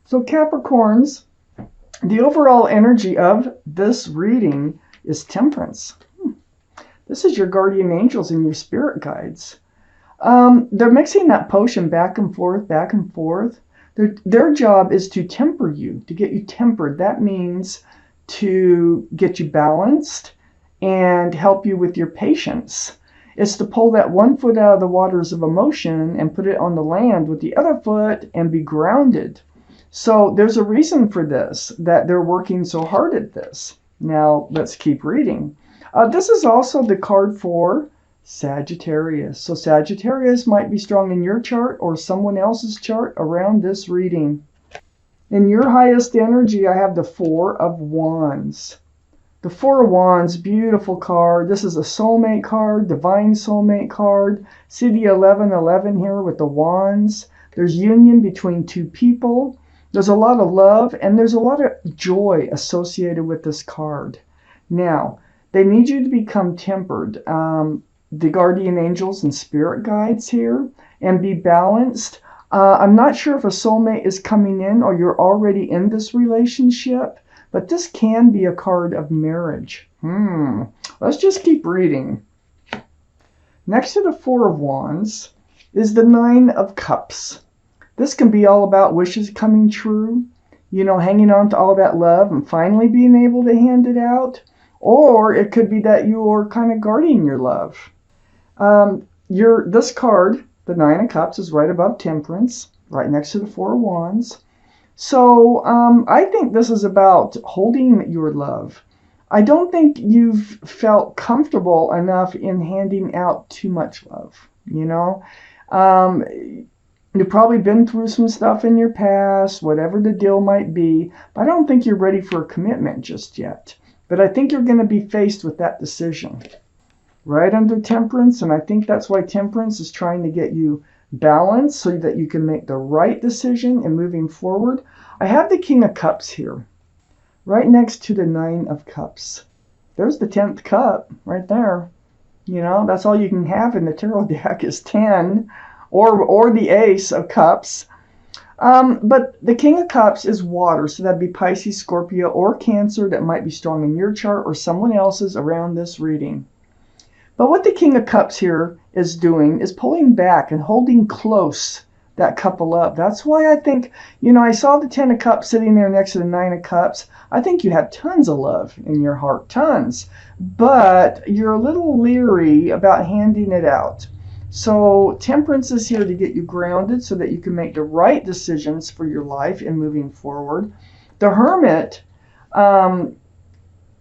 So Capricorns, the overall energy of this reading is Temperance. This is your guardian angels and your spirit guides. They're mixing that potion back and forth, back and forth. Their job is to temper you, to get you tempered. That means to get you balanced and help you with your patience. It's to pull that one foot out of the waters of emotion and put it on the land with the other foot and be grounded. So there's a reason for this, that they're working so hard at this. Now let's keep reading. This is also the card for Sagittarius. So Sagittarius might be strong in your chart or someone else's chart around this reading. In your highest energy, I have the Four of Wands. The Four of Wands, beautiful card. This is a soulmate card, divine soulmate card. See the 1111 here with the wands. There's union between two people. There's a lot of love and there's a lot of joy associated with this card. Now, they need you to become tempered. The guardian angels and spirit guides here, and be balanced. I'm not sure if a soulmate is coming in or you're already in this relationship, but this can be a card of marriage. Let's just keep reading. Next to the Four of Wands is the Nine of Cups. This can be all about wishes coming true, you know, hanging on to all that love and finally being able to hand it out. Or it could be that you're kind of guarding your love. This card, the Nine of Cups, is right above Temperance, right next to the Four of Wands. So I think this is about holding your love. I don't think you've felt comfortable enough in handing out too much love, you know. You've probably been through some stuff in your past, whatever the deal might be, but I don't think you're ready for a commitment just yet. But I think you're going to be faced with that decision. Right under Temperance, and I think that's why Temperance is trying to get you balanced so that you can make the right decision in moving forward. I have the King of Cups here, right next to the Nine of Cups. There's the 10th cup right there. You know, that's all you can have in the tarot deck is 10, or the Ace of Cups. But the King of Cups is water, so that'd be Pisces, Scorpio, or Cancer that might be strong in your chart or someone else's around this reading. But what the King of Cups here is doing is pulling back and holding close that cup of love. That's why I think, you know, I saw the 10 of Cups sitting there next to the 9 of Cups. I think you have tons of love in your heart, tons. But you're a little leery about handing it out. So Temperance is here to get you grounded so that you can make the right decisions for your life and moving forward. The Hermit,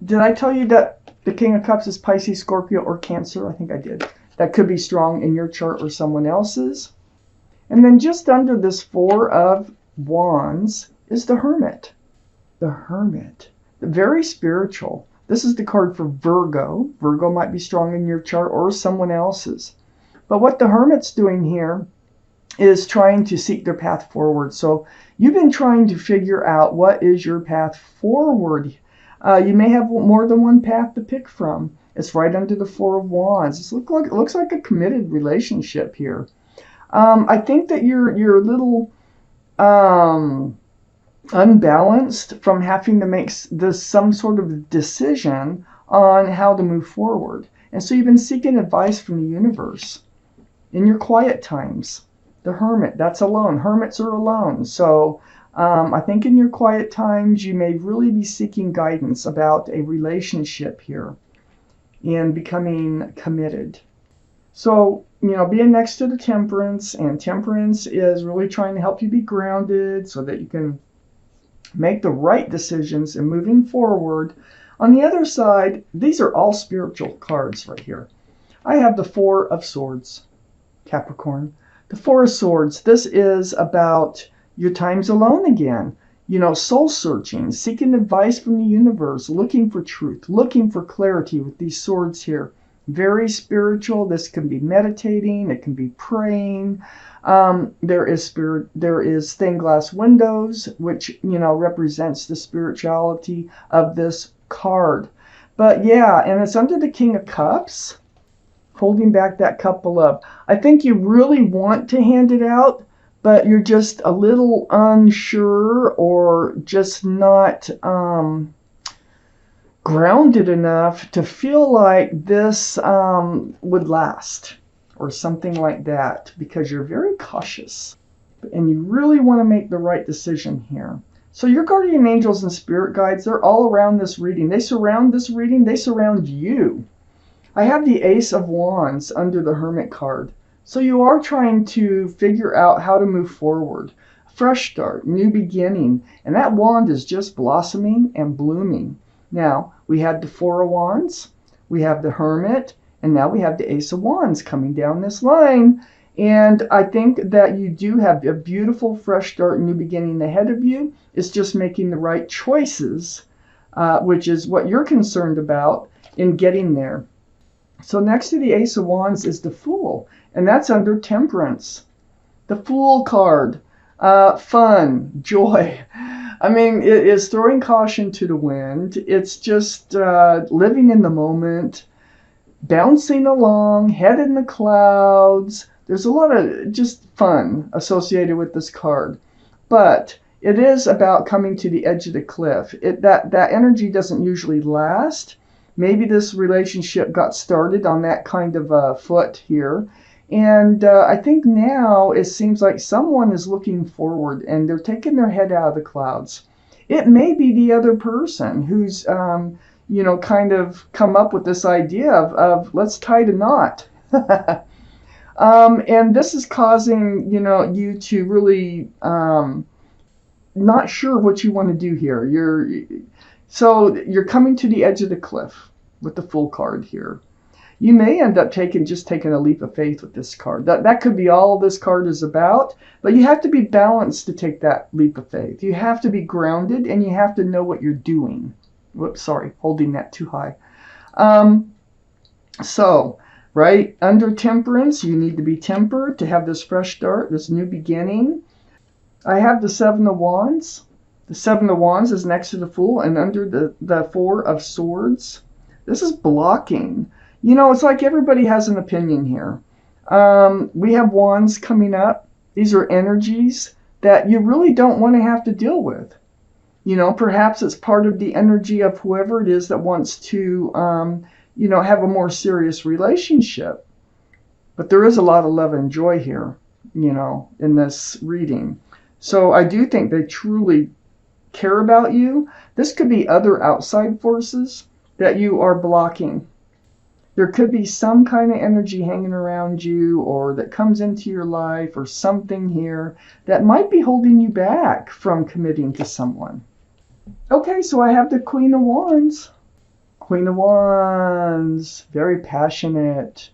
did I tell you that the King of Cups is Pisces, Scorpio, or Cancer? I think I did. That could be strong in your chart or someone else's. And then just under this Four of Wands is the Hermit. The Hermit. Very spiritual. This is the card for Virgo. Virgo might be strong in your chart or someone else's. But what the Hermit's doing here is trying to seek their path forward. So you've been trying to figure out what is your path forward. You may have more than one path to pick from. It's right under the Four of Wands. It looks like a committed relationship here. I think that you're a little unbalanced from having to make some sort of decision on how to move forward. And so you've been seeking advice from the universe in your quiet times. The Hermit, that's alone. Hermits are alone. So I think in your quiet times, you may really be seeking guidance about a relationship here and becoming committed. So, you know, being next to the Temperance, and Temperance is really trying to help you be grounded so that you can make the right decisions and moving forward. On the other side, these are all spiritual cards right here. I have the Four of Swords, Capricorn. The Four of Swords, this is about your times alone again. You know, soul searching, seeking advice from the universe, looking for truth, looking for clarity with these swords here. Very spiritual. This can be meditating. It can be praying. There is stained glass windows, which, you know, represents the spirituality of this card. But yeah, and it's under the King of Cups, holding back that cup of love. I think you really want to hand it out, but you're just a little unsure or just not grounded enough to feel like this would last or something like that, because you're very cautious and you really want to make the right decision here. So your guardian angels and spirit guides, they're all around this reading. They surround this reading. They surround you. I have the Ace of Wands under the Hermit card. So you are trying to figure out how to move forward. Fresh start, new beginning. And that wand is just blossoming and blooming. Now, we had the Four of Wands, we have the Hermit, and now we have the Ace of Wands coming down this line. And I think that you do have a beautiful fresh start, new beginning ahead of you. It's just making the right choices, which is what you're concerned about in getting there. So next to the Ace of Wands is the Fool, and that's under Temperance. The Fool card, fun, joy. I mean, it is throwing caution to the wind. It's just living in the moment, bouncing along, head in the clouds. There's a lot of just fun associated with this card. But it is about coming to the edge of the cliff. That energy doesn't usually last. Maybe this relationship got started on that kind of a foot here. And I think now it seems like someone is looking forward and they're taking their head out of the clouds. It may be the other person who's, kind of come up with this idea of let's tie the knot. And this is causing, you to really not sure what you want to do here. You're coming to the edge of the cliff with the Fool card here. You may end up taking a leap of faith with this card. That could be all this card is about, but you have to be balanced to take that leap of faith. You have to be grounded and you have to know what you're doing. Whoops, sorry, holding that too high. Right, under Temperance, you need to be tempered to have this fresh start, this new beginning. I have the Seven of Wands. The Seven of Wands is next to the Fool, and under the Four of Swords. This is blocking. It's like everybody has an opinion here. We have wands coming up. These are energies that you really don't want to have to deal with. Perhaps it's part of the energy of whoever it is that wants to, have a more serious relationship. But there is a lot of love and joy here, in this reading. So I do think they truly care about you. This could be other outside forces that you are blocking. There could be some kind of energy hanging around you or that comes into your life or something here that might be holding you back from committing to someone. Okay, so I have the Queen of Wands. Queen of Wands, very passionate.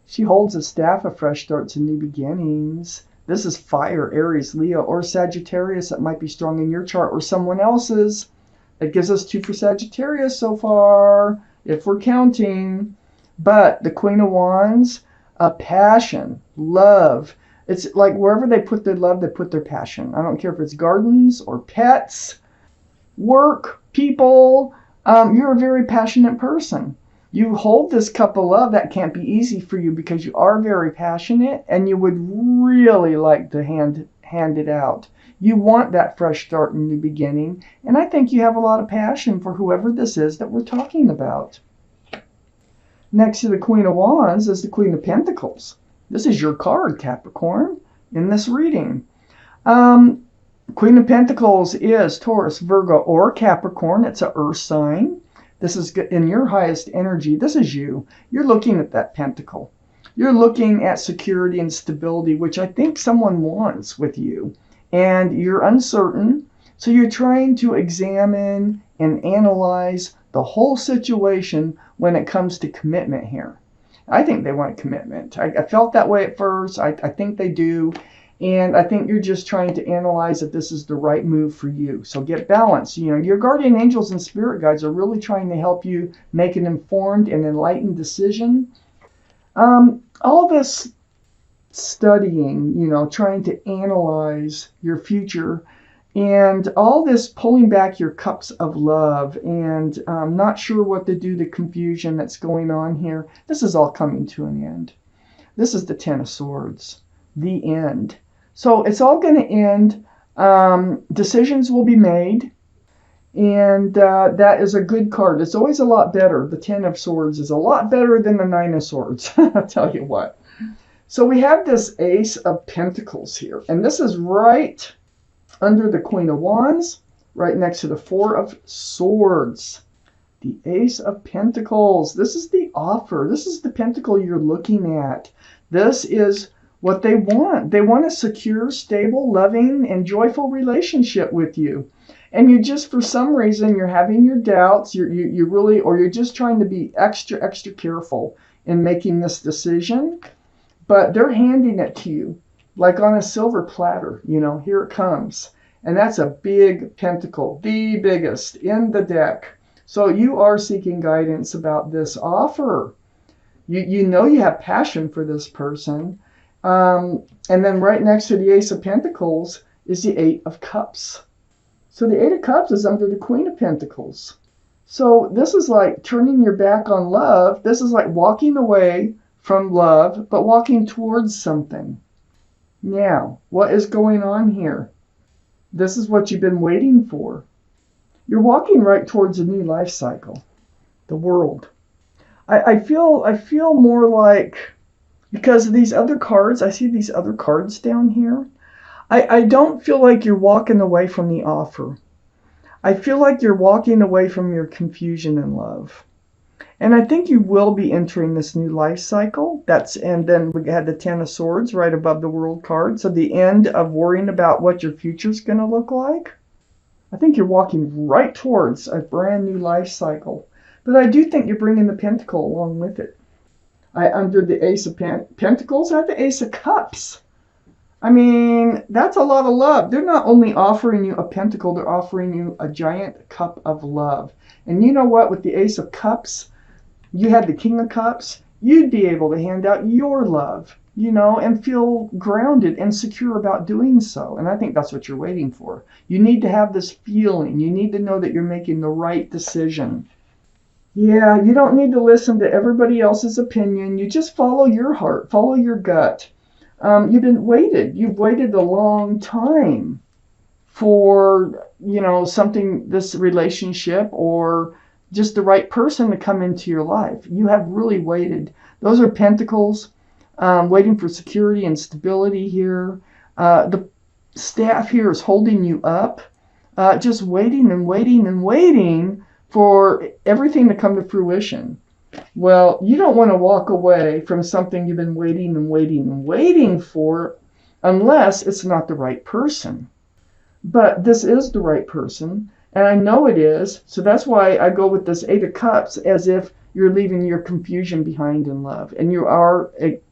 She holds a staff of fresh starts and new beginnings. This is fire, Aries, Leo, or Sagittarius. That might be strong in your chart or someone else's. That gives us 2 for Sagittarius so far, if we're counting. But the Queen of Wands, a passion, love. It's like wherever they put their love, they put their passion. I don't care if it's gardens or pets, work, people. You're a very passionate person. You hold this cup of love. That can't be easy for you because you are very passionate and you would really like to hand it out. You want that fresh start and new beginning. And I think you have a lot of passion for whoever this is that we're talking about. Next to the Queen of Wands is the Queen of Pentacles. This is your card, Capricorn, in this reading. Queen of Pentacles is Taurus, Virgo, or Capricorn. It's an earth sign. This is in your highest energy. This is you. You're looking at that pentacle. You're looking at security and stability, which I think someone wants with you. And you're uncertain. So you're trying to examine and analyze the whole situation when it comes to commitment here. I think they want commitment. I felt that way at first. I think they do. And I think you're just trying to analyze if this is the right move for you. So get balance. Your guardian angels and spirit guides are really trying to help you make an informed and enlightened decision. All this studying, trying to analyze your future, and all this pulling back your cups of love and not sure what to do, the confusion that's going on here, this is all coming to an end. This is the Ten of Swords, the end. So it's all going to end. Decisions will be made. And that is a good card. It's always a lot better. The Ten of Swords is a lot better than the Nine of Swords. I'll tell you what. So we have this Ace of Pentacles here. And this is right under the Queen of Wands, right next to the Four of Swords. The Ace of Pentacles. This is the offer. This is the pentacle you're looking at. This is what they want. They want a secure, stable, loving, and joyful relationship with you. And you just, for some reason, you're having your doubts. You really, or you're just trying to be extra careful in making this decision. But they're handing it to you like on a silver platter. You know, here it comes. And that's a big pentacle, the biggest in the deck. So you are seeking guidance about this offer. You know you have passion for this person. And then right next to the Ace of Pentacles is the Eight of Cups. So the Eight of Cups is under the Queen of Pentacles. So this is like turning your back on love. This is like walking away from love, but walking towards something. Now, what is going on here? This is what you've been waiting for. You're walking right towards a new life cycle. The World. I feel more like, because of these other cards, I see these other cards down here. I don't feel like you're walking away from the offer. I feel like you're walking away from your confusion in love. And I think you will be entering this new life cycle. And then we had the Ten of Swords right above the World card. So the end of worrying about what your future's going to look like. I think you're walking right towards a brand new life cycle. But I do think you're bringing the Pentacle along with it. Under the Ace of Pentacles, I have the Ace of Cups. I mean, that's a lot of love. They're not only offering you a pentacle, they're offering you a giant cup of love. And you know what? With the Ace of Cups, you had the King of Cups. You'd be able to hand out your love, you know, and feel grounded and secure about doing so. And I think that's what you're waiting for. You need to have this feeling. You need to know that you're making the right decision. Yeah, you don't need to listen to everybody else's opinion. You just follow your heart, follow your gut. You've waited a long time for, you know, this relationship or just the right person to come into your life. You have really waited. Those are Pentacles, waiting for security and stability here. The staff here is holding you up, just waiting and waiting and waiting for everything to come to fruition. Well, you don't want to walk away from something you've been waiting and waiting and waiting for unless it's not the right person. But this is the right person, and I know it is, so that's why I go with this Eight of Cups as if you're leaving your confusion behind in love, and you are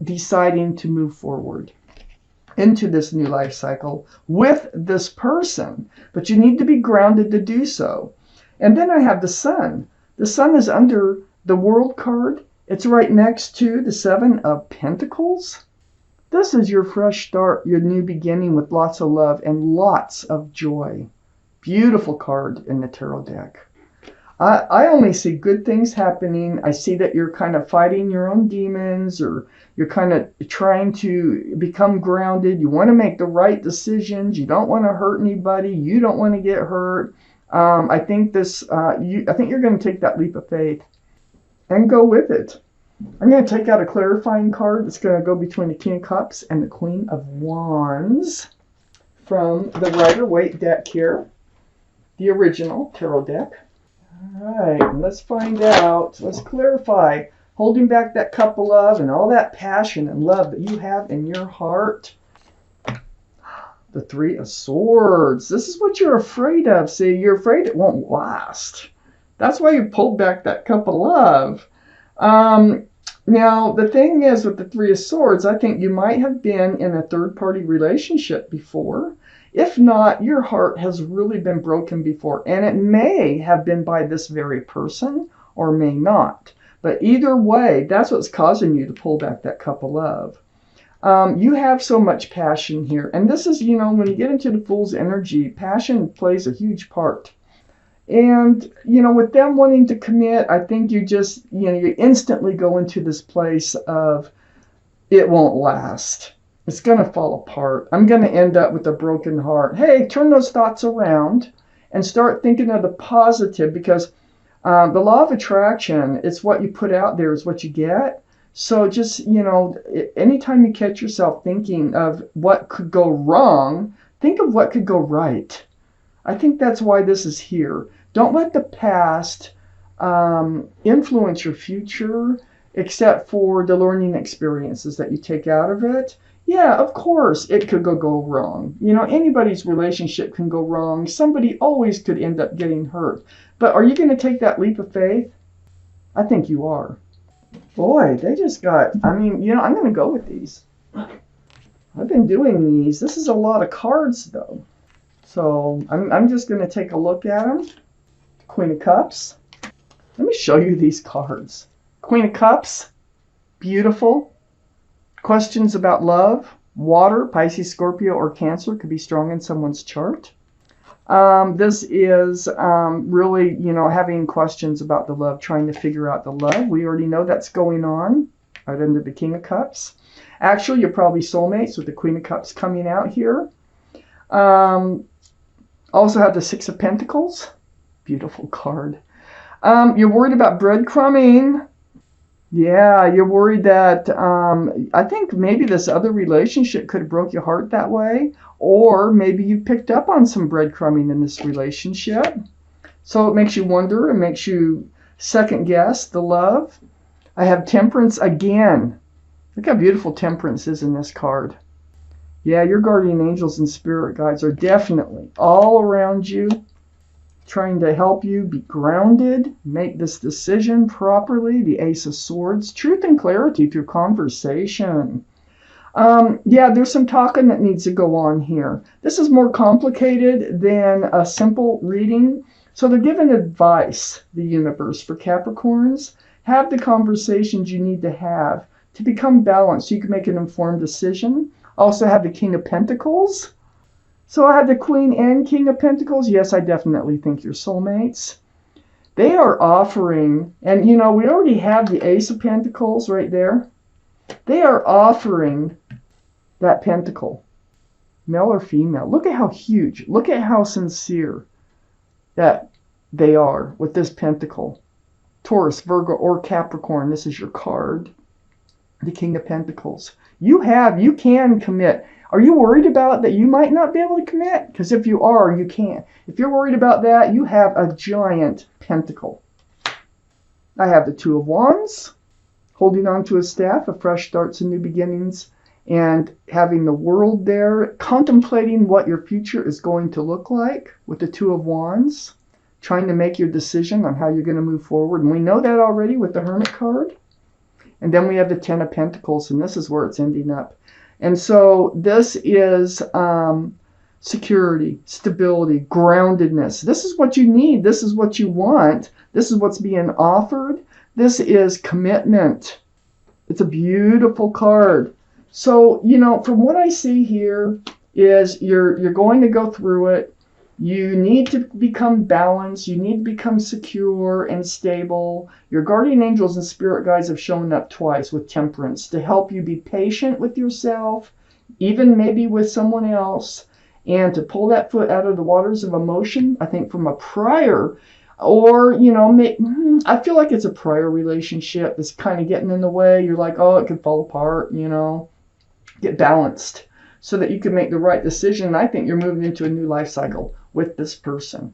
deciding to move forward into this new life cycle with this person. But you need to be grounded to do so. And then I have the Sun. The Sun is under the World card. It's right next to the Seven of Pentacles. This is your fresh start, your new beginning with lots of love and lots of joy. Beautiful card in the tarot deck. I only see good things happening. I see that you're kind of fighting your own demons, or you're kind of trying to become grounded. You want to make the right decisions. You don't want to hurt anybody. You don't want to get hurt. I think you're going to take that leap of faith and go with it. I'm going to take out a clarifying card that's going to go between the King of Cups and the Queen of Wands from the Rider-Waite deck here, the original tarot deck. All right, let's find out. Let's clarify. Holding back that cup of love and all that passion and love that you have in your heart. The Three of Swords. This is what you're afraid of. See, you're afraid it won't last. That's why you pulled back that cup of love. Now, the thing is with the Three of Swords, I think you might have been in a third-party relationship before. If not, your heart has really been broken before, and it may have been by this very person or may not. But either way, that's what's causing you to pull back that cup of love. You have so much passion here. And this is, when you get into the Fool's energy, passion plays a huge part. And, with them wanting to commit, I think you just, you instantly go into this place of it won't last. It's going to fall apart. I'm going to end up with a broken heart. Hey, turn those thoughts around and start thinking of the positive, because the law of attraction, it's what you put out there is what you get. So just, anytime you catch yourself thinking of what could go wrong, think of what could go right. I think that's why this is here. Don't let the past influence your future, except for the learning experiences that you take out of it. Yeah, of course, it could go wrong. Anybody's relationship can go wrong. Somebody always could end up getting hurt. But are you going to take that leap of faith? I think you are. Boy, they just got, I'm going to go with these. I've been doing these. This is a lot of cards, though. So I'm just going to take a look at them. Queen of Cups. Let me show you these cards. Queen of Cups. Beautiful. Questions about love. Water, Pisces, Scorpio, or Cancer could be strong in someone's chart. This is really, having questions about the love, trying to figure out the love. We already know that's going on. Right under the King of Cups. Actually, you're probably soulmates with the Queen of Cups coming out here. Also have the Six of Pentacles. Beautiful card. You're worried about breadcrumbing. Yeah, you're worried that I think maybe this other relationship could have broke your heart that way. Or maybe you picked up on some breadcrumbing in this relationship. So it makes you wonder. It makes you second guess the love. I have Temperance again. Look how beautiful Temperance is in this card. Yeah, your guardian angels and spirit guides are definitely all around you, trying to help you be grounded, make this decision properly. The Ace of Swords, truth and clarity through conversation. Yeah, there's some talking that needs to go on here. This is more complicated than a simple reading. So they're giving advice, the universe, for Capricorns. Have the conversations you need to have to become balanced so you can make an informed decision. Also have the King of Pentacles. So I have the Queen and King of Pentacles. Yes, I definitely think you're soulmates. They are offering, and we already have the Ace of Pentacles right there. They are offering that pentacle, male or female. Look at how huge, look at how sincere that they are with this pentacle. Taurus, Virgo, or Capricorn, this is your card. The King of Pentacles. You can commit. Are you worried about that you might not be able to commit? Because if you are, you can't. If you're worried about that, you have a giant pentacle. I have the Two of Wands, holding on to a staff of fresh starts and new beginnings, and having the World there, contemplating what your future is going to look like with the Two of Wands, trying to make your decision on how you're going to move forward. And we know that already with the Hermit card. And then we have the Ten of Pentacles, and this is where it's ending up. And so this is security, stability, groundedness. This is what you need. This is what you want. This is what's being offered. This is commitment. It's a beautiful card. So, from what I see here is you're going to go through it. You need to become balanced. You need to become secure and stable. Your guardian angels and spirit guides have shown up twice with Temperance to help you be patient with yourself, even maybe with someone else, and to pull that foot out of the waters of emotion, I think from a prior, or, I feel like it's a prior relationship that's kind of getting in the way. You're like, oh, it could fall apart, Get balanced so that you can make the right decision. And I think you're moving into a new life cycle with this person.